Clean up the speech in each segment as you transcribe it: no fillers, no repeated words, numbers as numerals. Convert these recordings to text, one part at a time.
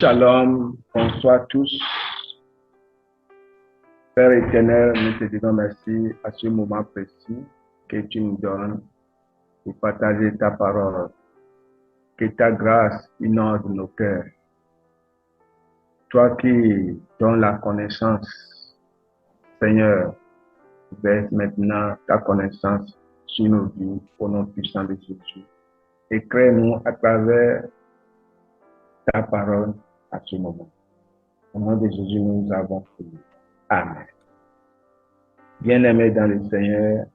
Shalom, bonsoir à tous. Père éternel, nous te disons merci à ce moment précis que tu nous donnes pour partager ta parole. Que ta grâce inonde nos cœurs. Toi qui donnes la connaissance, Seigneur, verse maintenant ta connaissance sur nos vies au nom puissant de Jésus. Et crée-nous à travers ta parole à ce moment. Au nom de Jésus, nous avons prié. Amen. Bien-aimés dans le Seigneur,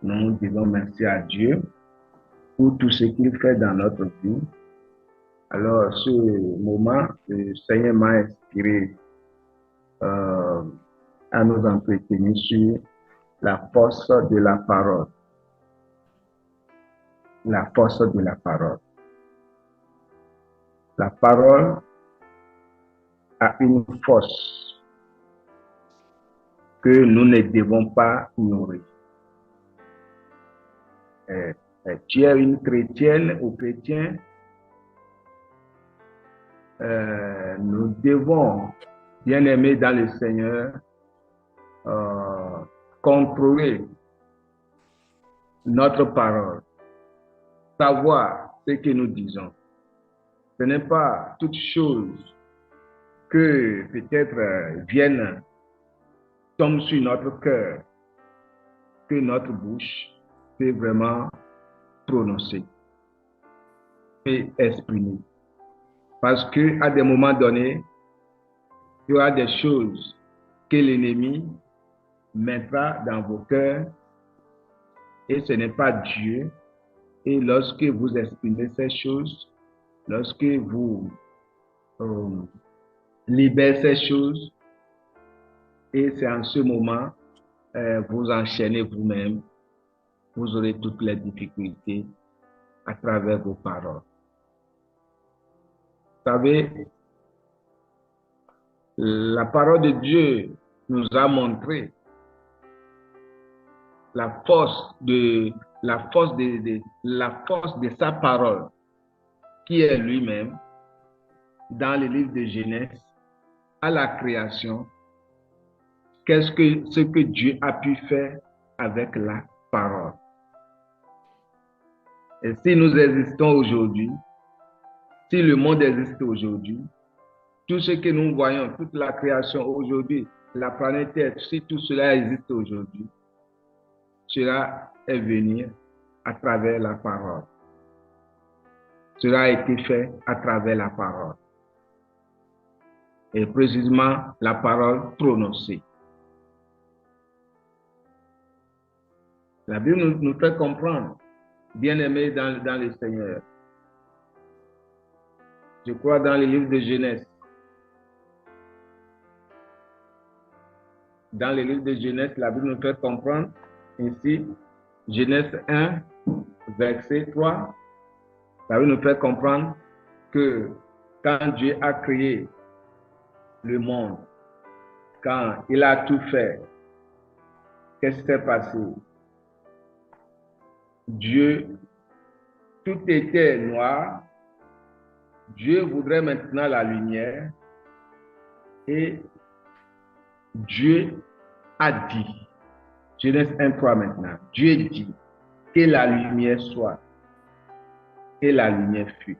nous disons merci à Dieu pour tout ce qu'il fait dans notre vie. Alors, ce moment, le Seigneur m'a inspiré à nous entretenir sur la force de la parole. La force de la parole. La parole a une force que nous ne devons pas ignorer. Tu es une chrétienne ou chrétien, nous devons, bien aimés dans le Seigneur, contrôler notre parole, savoir ce que nous disons. Ce n'est pas toute chose que peut-être viennent, tombent sur notre cœur, que notre bouche peut vraiment prononcer et exprimer. Parce qu'à des moments donnés, il y aura des choses que l'ennemi mettra dans vos cœurs et ce n'est pas Dieu. Et lorsque vous exprimez ces choses, lorsque vous libérez ces choses, et c'est en ce moment, vous enchaînez vous-même, vous aurez toutes les difficultés à travers vos paroles. Vous savez, la parole de Dieu nous a montré la force de sa parole, qui est lui-même, dans le livre de Genèse, à la création, ce que Dieu a pu faire avec la parole. Et si nous existons aujourd'hui, si le monde existe aujourd'hui, tout ce que nous voyons, toute la création aujourd'hui, la planète Terre, si tout cela existe aujourd'hui, cela est venu à travers la parole. Cela a été fait à travers la parole. Et précisément la parole prononcée. La Bible nous fait comprendre, bien-aimés dans le Seigneur. Je crois dans le livre de Genèse. Dans le livre de Genèse, la Bible nous fait comprendre ici, Genèse 1, verset 3, la Bible nous fait comprendre que quand Dieu a créé le monde, quand il a tout fait, qu'est-ce qui s'est passé? Dieu, tout était noir. Dieu voudrait maintenant la lumière et Dieu a dit, Genèse 1:3 maintenant, Dieu dit que la lumière soit et la lumière fut.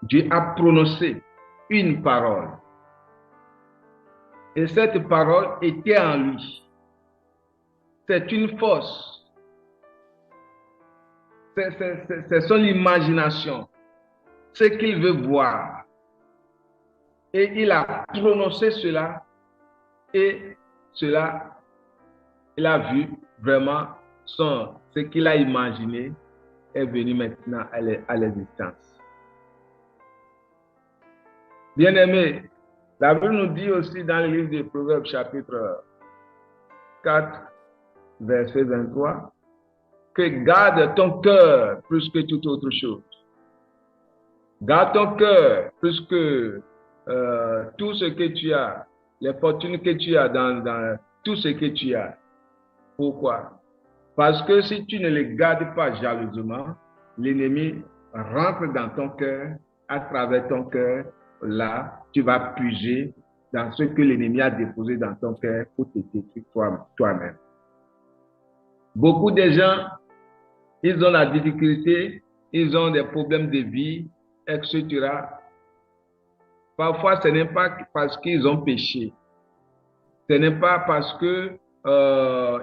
Dieu a prononcé une parole et cette parole était en lui. C'est une force. C'est son imagination, ce qu'il veut voir. Et il a prononcé cela et cela, il a vu vraiment ce qu'il a imaginé est venu maintenant à l'existence. Bien-aimés, la Bible nous dit aussi dans le livre des Proverbes, chapitre 4, verset 23, que garde ton cœur plus que toute autre chose. Garde ton cœur plus que tout ce que tu as, les fortunes que tu as dans tout ce que tu as. Pourquoi? Parce que si tu ne les gardes pas jalousement, l'ennemi rentre dans ton cœur, à travers ton cœur, là, tu vas puiser dans ce que l'ennemi a déposé dans ton cœur pour te détruire toi-même. Beaucoup de gens, ils ont la difficulté, ils ont des problèmes de vie, etc. Parfois, ce n'est pas parce qu'ils ont péché. Ce n'est pas parce que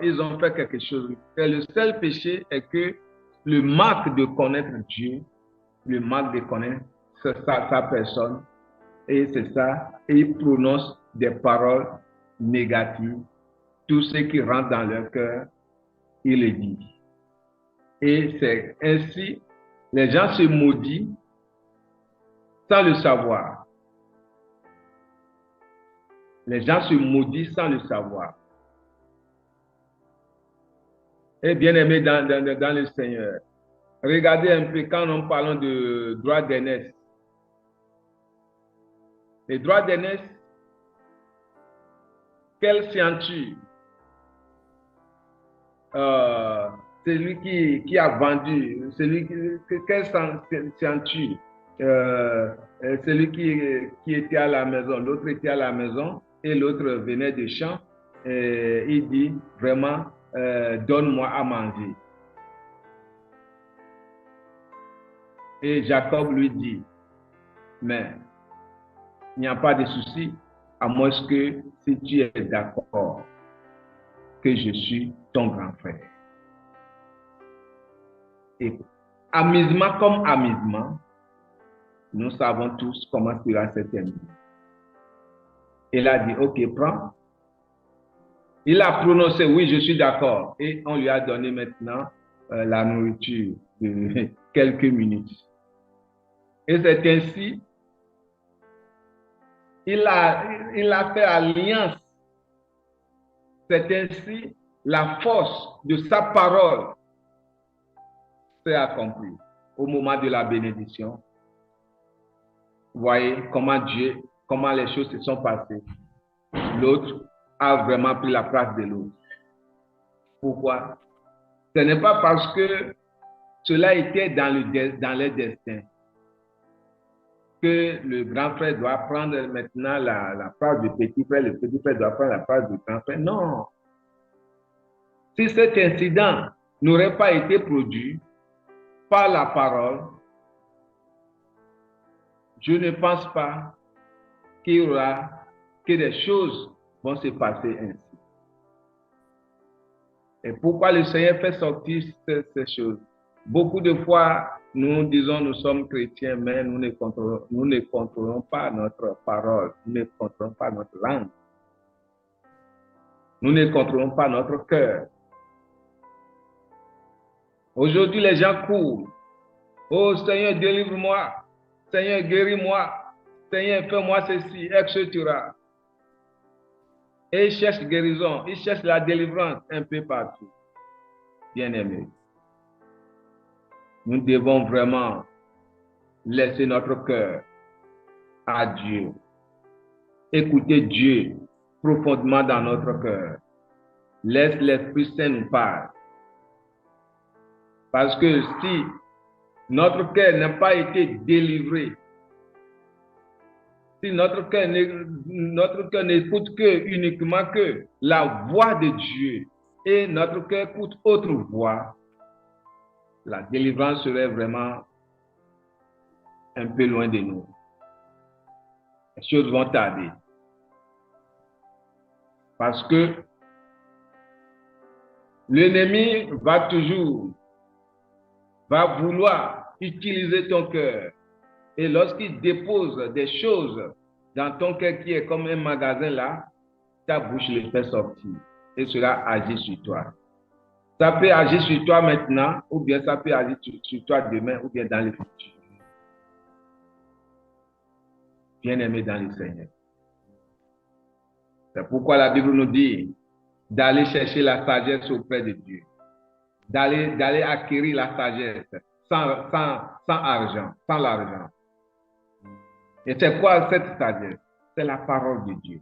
ils ont fait quelque chose. Et le seul péché est que le manque de connaître Dieu, le manque de connaître sa personne, et c'est ça, et ils prononcent des paroles négatives. Tout ce qui rentre dans leur cœur, ils le disent. Et c'est ainsi, les gens se maudissent sans le savoir. Les gens se maudissent sans le savoir. Et bien aimé dans le Seigneur, regardez un peu quand nous parlons de droit d'aînesse. Les droits d'aînesse, quelle scienture celui qui a vendu, quelle scienture celui qui était à la maison, l'autre était à la maison et l'autre venait de champ, il dit vraiment, donne-moi à manger. Et Jacob lui dit, mais il n'y a pas de souci, à moins que si tu es d'accord que je suis ton grand frère. Et amusement comme amusement, nous savons tous comment cela s'est terminé. Il a dit, ok, prends. Il a prononcé, oui, je suis d'accord. Et on lui a donné maintenant la nourriture de quelques minutes. Et c'est ainsi, il a fait alliance. C'est ainsi, la force de sa parole s'est accomplie au moment de la bénédiction. Vous voyez comment les choses se sont passées. L'autre a vraiment pris la place de l'autre. Pourquoi? Ce n'est pas parce que cela était dans les destins que le grand frère doit prendre maintenant la place du petit frère, le petit frère doit prendre la place du grand frère. Non. Si cet incident n'aurait pas été produit par la parole, je ne pense pas que des choses vont se passer ainsi. Et pourquoi le Seigneur fait sortir ces choses? Beaucoup de fois, nous disons nous sommes chrétiens, mais nous ne contrôlons pas notre parole, nous ne contrôlons pas notre langue, nous ne contrôlons pas notre cœur. Aujourd'hui, les gens courent. Oh Seigneur, délivre-moi. Seigneur, guéris-moi. Seigneur, fais-moi ceci, etc. Et ils cherchent guérison, ils cherchent la délivrance un peu partout. Bien-aimés, nous devons vraiment laisser notre cœur à Dieu. Écouter Dieu profondément dans notre cœur. Laisse l'Esprit Saint nous parler. Parce que si notre cœur n'a pas été délivré, si notre cœur n'écoute uniquement que la voix de Dieu et notre cœur écoute autre voix, la délivrance serait vraiment un peu loin de nous. Les choses vont tarder. Parce que l'ennemi va vouloir utiliser ton cœur. Et lorsqu'il dépose des choses dans ton cœur qui est comme un magasin là, ta bouche le fait sortir. Et cela agit sur toi. Ça peut agir sur toi maintenant, ou bien ça peut agir sur toi demain, ou bien dans le futur. Bien-aimé dans le Seigneur. C'est pourquoi la Bible nous dit d'aller chercher la sagesse auprès de Dieu. D'aller acquérir la sagesse sans argent, sans l'argent. Et c'est quoi cette sagesse? C'est la parole de Dieu.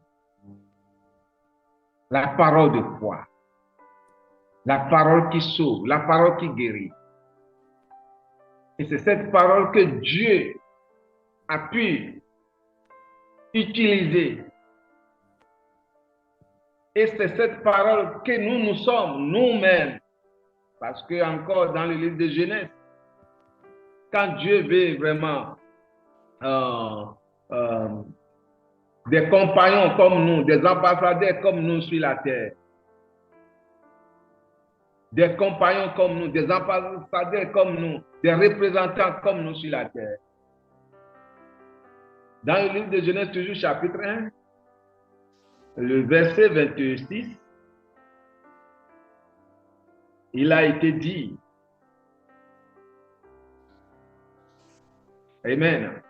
La parole de foi. La parole qui sauve, la parole qui guérit. Et c'est cette parole que Dieu a pu utiliser. Et c'est cette parole que nous sommes nous-mêmes. Parce que encore dans le livre de Genèse, quand Dieu veut vraiment des compagnons comme nous, des ambassadeurs comme nous sur la terre, des compagnons comme nous, des ambassadeurs comme nous, des représentants comme nous sur la terre. Dans le livre de Genèse, toujours chapitre 1, le verset 26, il a été dit, Amen.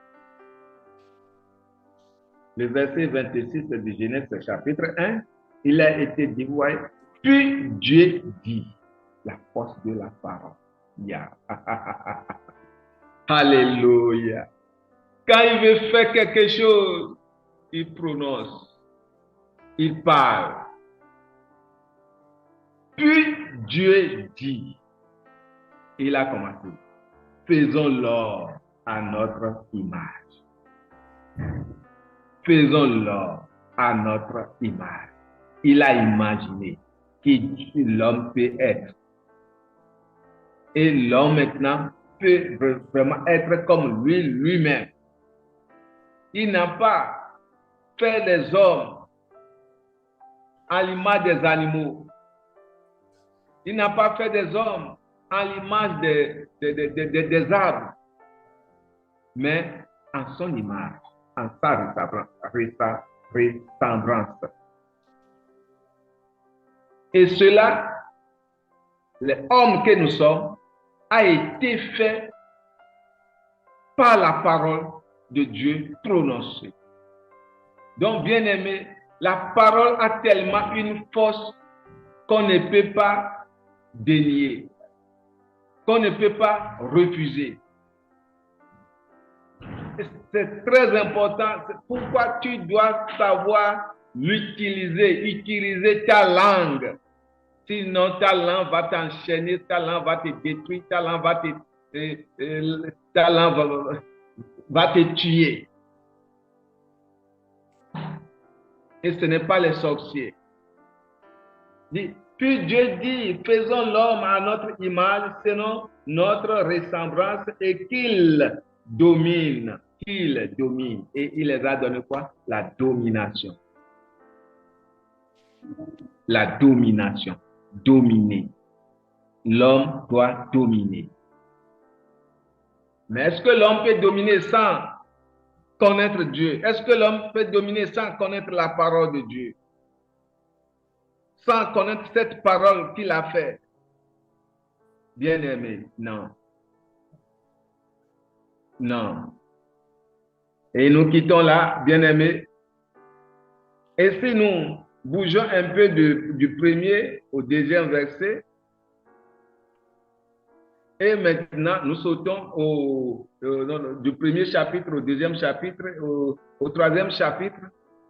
Le verset 26 de Genèse chapitre 1, il a été dit, ouais, puis Dieu dit, la force de la parole. Yeah. Alléluia. Quand il veut faire quelque chose, il prononce, il parle. Puis Dieu dit, il a commencé, faisons-le à notre image. Faisons-le à notre image. Il a imaginé qui l'homme peut être. Et l'homme maintenant peut vraiment être comme lui-même. Il n'a pas fait les hommes à l'image des animaux. Il n'a pas fait des hommes à l'image des arbres, mais en son image, en sa ressemblance. Et cela, l'homme que nous sommes, a été fait par la parole de Dieu prononcée. Donc, bien aimé, la parole a tellement une force qu'on ne peut pas dénier, qu'on ne peut pas refuser. C'est très important. C'est pourquoi tu dois savoir utiliser ta langue. Sinon, ta langue va t'enchaîner, ta langue va te détruire, ta langue va te tuer. Et ce n'est pas les sorciers. Puis Dieu dit, faisons l'homme à notre image, selon notre ressemblance, et qu'il domine. Qu'il domine. Et il les a donné quoi? La domination. La domination. Dominer. L'homme doit dominer. Mais est-ce que l'homme peut dominer sans connaître Dieu? Est-ce que l'homme peut dominer sans connaître la parole de Dieu? Sans connaître cette parole qu'il a faite? Bien-aimé, non. Non. Et nous quittons là, bien-aimé. Et si nous bougeons un peu du premier au deuxième verset, et maintenant nous sautons du premier chapitre au deuxième chapitre, au troisième chapitre,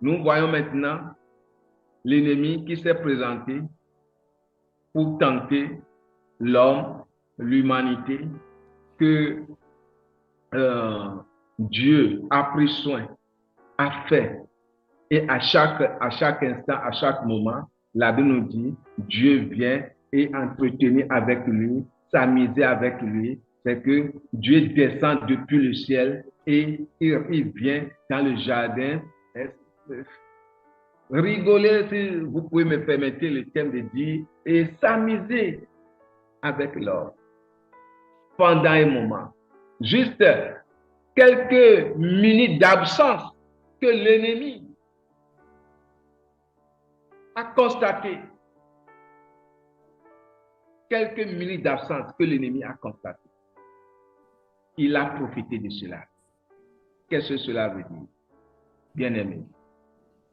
nous voyons maintenant l'ennemi qui s'est présenté pour tenter l'homme, l'humanité, que Dieu a pris soin, a fait. Et à chaque instant, à chaque moment, la Bible nous dit, Dieu vient et entretenir avec lui, s'amuser avec lui. C'est que Dieu descend depuis le ciel et il vient dans le jardin. Rigoler, si vous pouvez me permettre le terme de dire, et s'amuser avec l'homme pendant un moment. Juste quelques minutes d'absence que l'ennemi a constaté. Quelques minutes d'absence que l'ennemi a constaté. Il a profité de cela. Qu'est-ce que cela veut dire? Bien-aimé,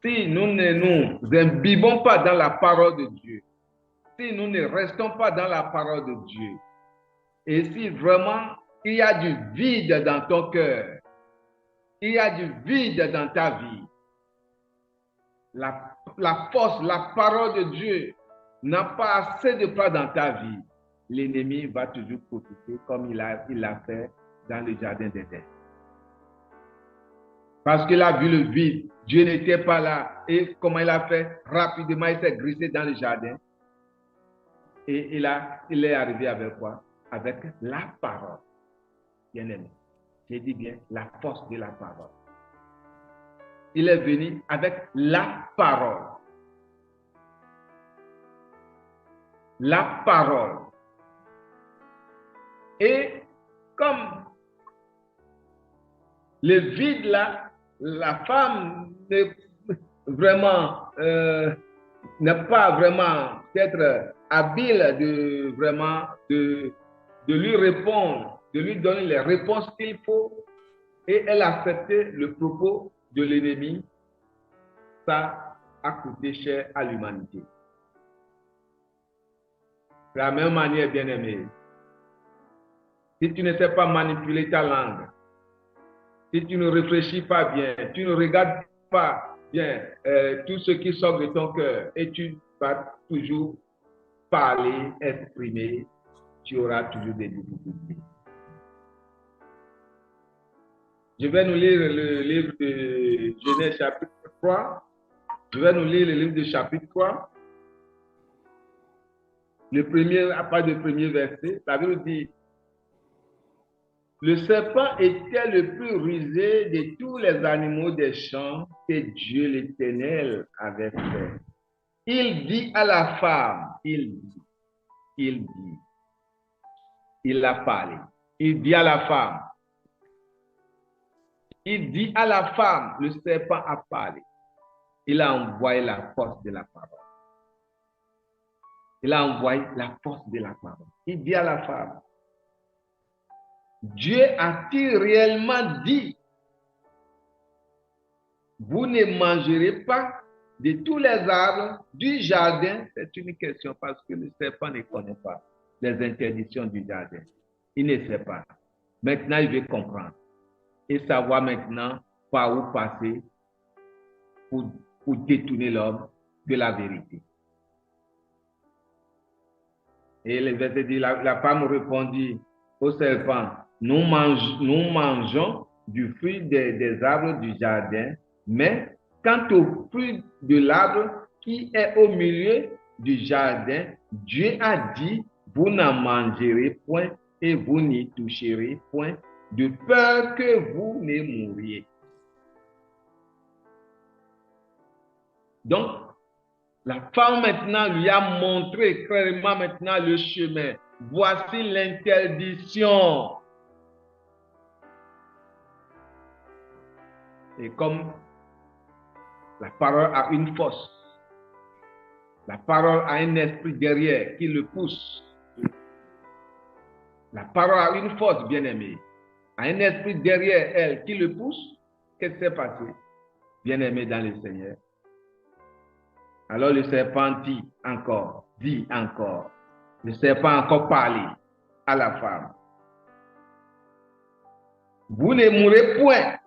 si nous ne nous imbibons pas dans la parole de Dieu, si nous ne restons pas dans la parole de Dieu, et si vraiment il y a du vide dans ton cœur, il y a du vide dans ta vie, la force, la parole de Dieu n'a pas assez de place dans ta vie, l'ennemi va toujours profiter comme il l'a fait dans le jardin d'Éden. Parce qu'il a vu le vide. Dieu n'était pas là. Et comment il a fait? Rapidement, il s'est glissé dans le jardin. Et il est arrivé avec quoi? Avec la parole. Bien aimé. J'ai dit bien la force de la parole. Il est venu avec la parole. La parole. Et comme le vide là, la femme n'est pas vraiment peut-être habile de lui répondre, de lui donner les réponses qu'il faut, et elle a accepté le propos de l'ennemi. Ça a coûté cher à l'humanité. De la même manière, bien aimé, si tu ne sais pas manipuler ta langue, si tu ne réfléchis pas bien, tu ne regardes pas bien tout ce qui sort de ton cœur et tu vas toujours parler, exprimer, tu auras toujours des difficultés. Je vais nous lire le livre de Genèse chapitre 3. Je vais nous lire le livre de chapitre 3. À part le premier verset, la Bible dit: le serpent était le plus rusé de tous les animaux des champs que Dieu l'Éternel avait fait. Il dit à la femme, il a parlé. Il dit à la femme, le serpent a parlé. Il a envoyé la force de la parole. Il dit à la femme, Dieu a-t-il réellement dit, vous ne mangerez pas de tous les arbres du jardin? C'est une question parce que le serpent ne connaît pas les interdictions du jardin. Il ne sait pas. Maintenant, il veut comprendre et savoir maintenant par où passer pour détourner l'homme de la vérité. Et le verset dit, la femme répondit au serpent, nous mangeons du fruit des arbres du jardin, mais quant au fruit de l'arbre qui est au milieu du jardin, Dieu a dit, vous n'en mangerez point et vous n'y toucherez point, de peur que vous ne mouriez. Donc, la femme maintenant lui a montré clairement maintenant le chemin. Voici l'interdiction. Et comme la parole a une force, la parole a un esprit derrière qui le pousse. La parole a une force, bien-aimée, a un esprit derrière elle qui le pousse. Qu'est-ce qui s'est passé, bien-aimé dans le Seigneur? Alors le serpent dit encore, le serpent a encore parlé à la femme. Vous ne mourrez point,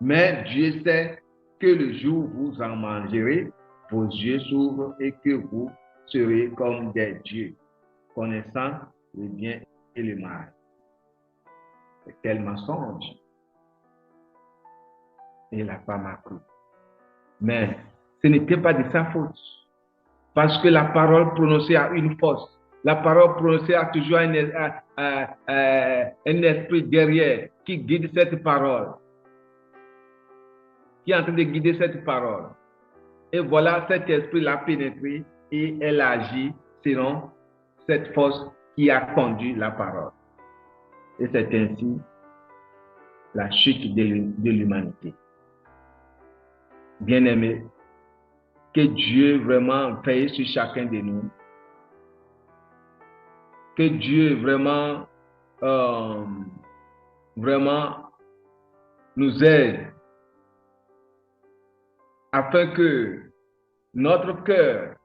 mais Dieu sait que le jour où vous en mangerez, vos yeux s'ouvrent et que vous serez comme des dieux, connaissant le bien et le mal. Quel mensonge! Et la femme a cru. Mais ce n'était pas de sa faute. Parce que la parole prononcée a une force. La parole prononcée a toujours un esprit derrière qui guide cette parole. Qui est en train de guider cette parole. Et voilà, cet esprit l'a pénétré et elle agit selon cette force qui a conduit la parole. Et c'est ainsi la chute de l'humanité. Bien-aimés, que Dieu vraiment veille sur chacun de nous. Que Dieu vraiment nous aide afin que notre cœur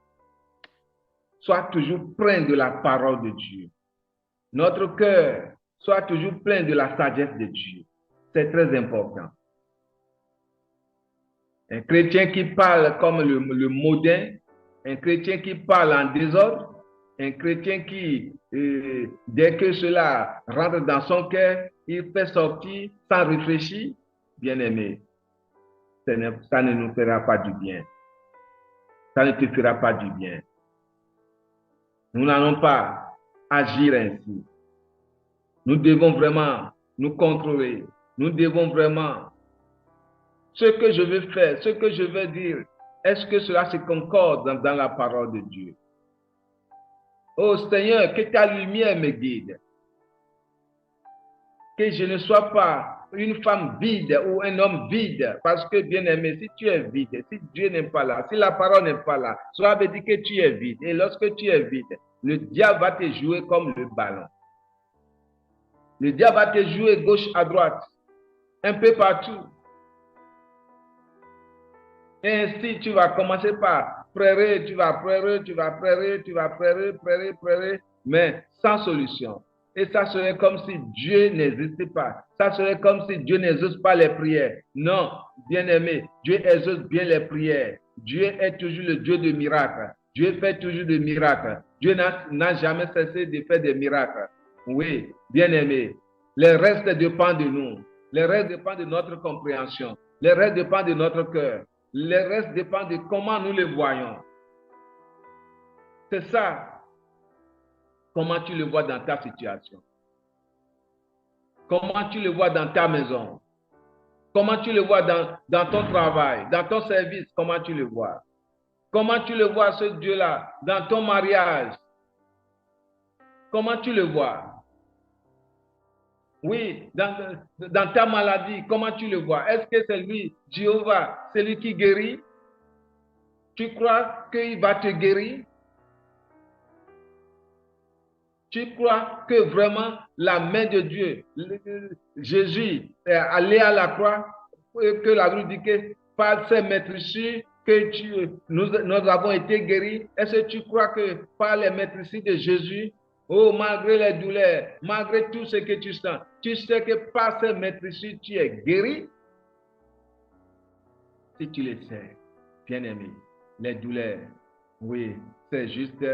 soit toujours plein de la parole de Dieu. Notre cœur soit toujours plein de la sagesse de Dieu. C'est très important. Un chrétien qui parle comme le moderne, un chrétien qui parle en désordre, Un chrétien qui, dès que cela rentre dans son cœur, il fait sortir sans réfléchir, bien-aimé, ça ne nous fera pas du bien. Ça ne te fera pas du bien. Nous n'allons pas agir ainsi. Nous devons vraiment nous contrôler. Nous devons vraiment, ce que je veux faire, ce que je veux dire, est-ce que cela se concorde dans la parole de Dieu? Oh Seigneur, que ta lumière me guide. Que je ne sois pas une femme vide ou un homme vide. Parce que, bien-aimé, si tu es vide, si Dieu n'est pas là, si la parole n'est pas là, cela veut dire que tu es vide. Et lorsque tu es vide, le diable va te jouer comme le ballon. Le diable va te jouer gauche à droite, un peu partout. Et ainsi, tu vas commencer par prêcher, tu vas prêcher, mais sans solution. Et ça serait comme si Dieu n'existait pas. Ça serait comme si Dieu n'exauce pas les prières. Non, bien-aimé, Dieu exauce bien les prières. Dieu est toujours le Dieu de miracles. Dieu fait toujours des miracles. Dieu n'a jamais cessé de faire des miracles. Oui, bien-aimé, le reste dépend de nous. Le reste dépend de notre compréhension. Le reste dépend de notre cœur. Le reste dépend de comment nous le voyons. C'est ça. Comment tu le vois dans ta situation? Comment tu le vois dans ta maison? Comment tu le vois dans ton travail, dans ton service? Comment tu le vois? Comment tu le vois, ce Dieu-là, dans ton mariage? Comment tu le vois? Oui, dans ta maladie, comment tu le vois? Est-ce que c'est lui, Jéhovah, c'est lui qui guérit? Tu crois qu'il va te guérir? Tu crois que vraiment la main de Dieu, Jésus est allé à la croix, que la Bible dit que par ses maîtrises que nous avons été guéris? Est-ce que tu crois que par les maîtrises de Jésus, oh, malgré les douleurs, malgré tout ce que tu sens, tu sais que par ces maîtrises tu es guéri? Si tu le sais, bien-aimé, les douleurs, oui, c'est juste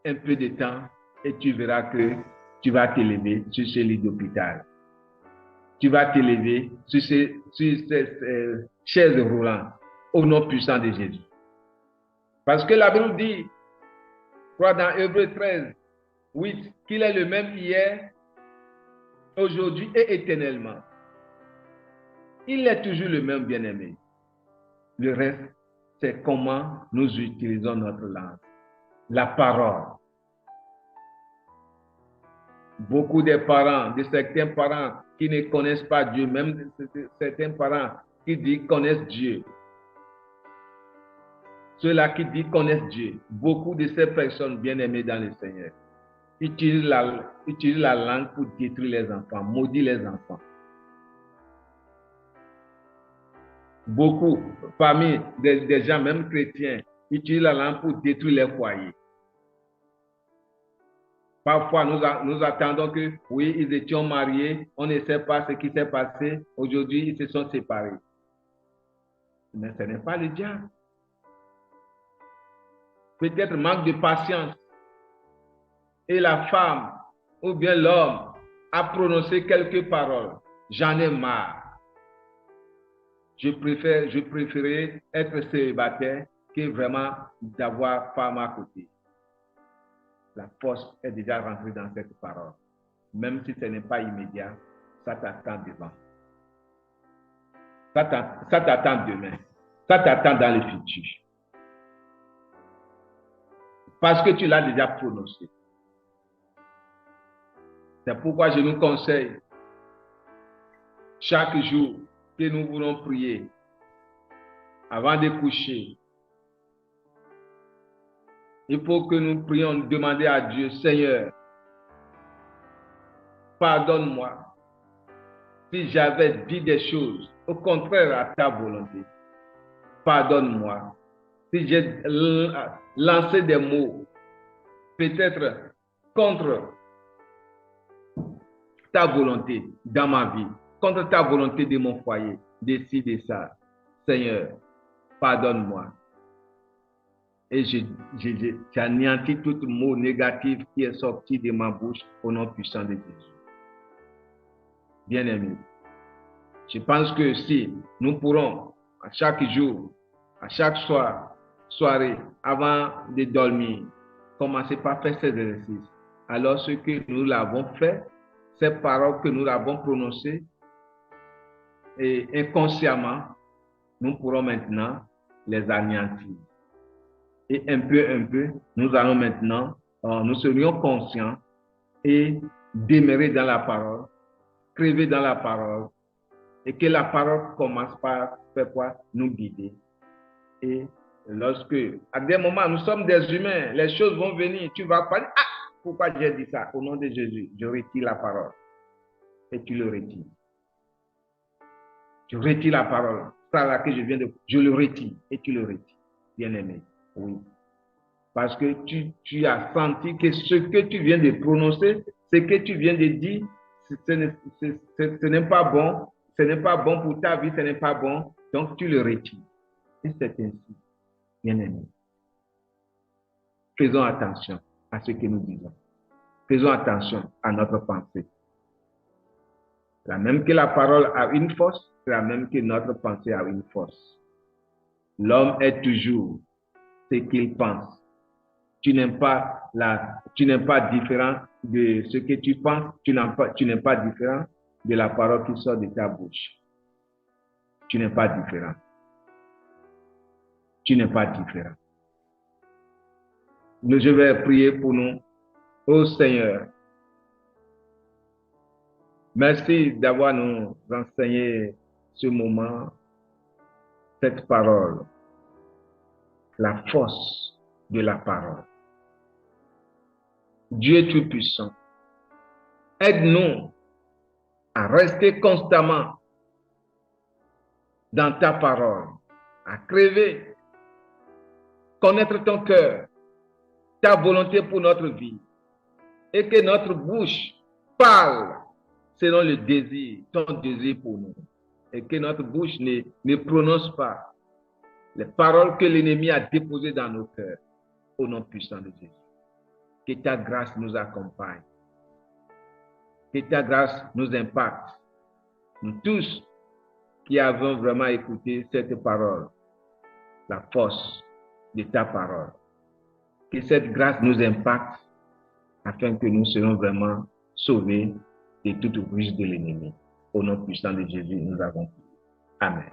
un peu de temps et tu verras que tu vas t'élever sur ce lit d'hôpital. Tu vas t'élever sur ces chaises roulantes au nom puissant de Jésus. Parce que la Bible dit, je crois dans Hébreux 13, 8, qu'il est le même hier, aujourd'hui et éternellement. Il est toujours le même, bien-aimé. Le reste, c'est comment nous utilisons notre langue. La parole. Beaucoup de parents, de certains parents qui ne connaissent pas Dieu, même certains parents qui disent connaissent Dieu. Ceux-là qui disent connaissent Dieu, beaucoup de ces personnes bien-aimées dans le Seigneur utilisent la langue pour détruire les enfants, maudire les enfants. Beaucoup, parmi des gens, même chrétiens, utilisent la langue pour détruire les foyers. Parfois, nous attendons que, oui, ils étaient mariés, on ne sait pas ce qui s'est passé. Aujourd'hui, ils se sont séparés. Mais ce n'est pas le diable. Peut-être manque de patience. Et la femme, ou bien l'homme, a prononcé quelques paroles. J'en ai marre. Je préférais être célibataire que vraiment d'avoir femme à côté. La force est déjà rentrée dans cette parole. Même si ce n'est pas immédiat, ça t'attend devant. Ça t'attend demain. Ça t'attend dans le futur. Parce que tu l'as déjà prononcé. C'est pourquoi je nous conseille chaque jour que nous voulons prier avant de coucher. Il faut que nous prions, demander à Dieu, Seigneur, pardonne-moi si j'avais dit des choses au contraire à ta volonté. Pardonne-moi si j'ai lancé des mots peut-être contre ta volonté dans ma vie, contre ta volonté de mon foyer, de ci, de ça. Seigneur, pardonne-moi. Et j'anéantis tout mot négatif qui est sorti de ma bouche au nom puissant de Jésus. Bien-aimés, je pense que si nous pourrons, à chaque jour, à chaque soirée, avant de dormir, commencer par faire ces exercices. Alors, ce que nous l'avons fait, ces paroles que nous avons prononcées, et inconsciemment, nous pourrons maintenant les anéantir. Et un peu, nous allons maintenant, nous serions conscients et demeurer dans la parole, crever dans la parole, et que la parole commence par faire quoi? Nous guider. Et lorsque, à des moments, nous sommes des humains, les choses vont venir, tu vas pas dire, ah, pourquoi j'ai dit ça? Au nom de Jésus, je retire la parole. Et tu le retires. Je retire la parole. Ça là que je viens de, je le retire et tu le retires. Bien-aimé, oui. Parce que tu as senti que ce que tu viens de prononcer, ce que tu viens de dire, ce n'est pas bon, ce n'est pas bon pour ta vie, ce n'est pas bon, donc tu le retires. Et c'est ainsi, bien-aimé. Faisons attention à ce que nous disons. Faisons attention à notre pensée. La même que la parole a une force, c'est la même que notre pensée a une force. L'homme est toujours ce qu'il pense. Tu n'es pas différent de ce que tu penses, tu n'es pas différent de la parole qui sort de ta bouche. Tu n'es pas différent. Tu n'es pas différent. Je vais prier pour nous. Ô Seigneur, merci d'avoir nous enseigné ce moment, cette parole, la force de la parole. Dieu Tout-Puissant, aide-nous à rester constamment dans ta parole, à crever, connaître ton cœur, ta volonté pour notre vie, et que notre bouche parle selon le désir, ton désir pour nous, et que notre bouche ne prononce pas les paroles que l'ennemi a déposées dans nos cœurs, au nom puissant de Jésus. Que ta grâce nous accompagne, que ta grâce nous impacte, nous tous qui avons vraiment écouté cette parole, la force de ta parole. Que cette grâce nous impacte afin que nous soyons vraiment sauvés de toute ruse de l'ennemi. Au nom puissant de Jésus, nous avons prié. Amen.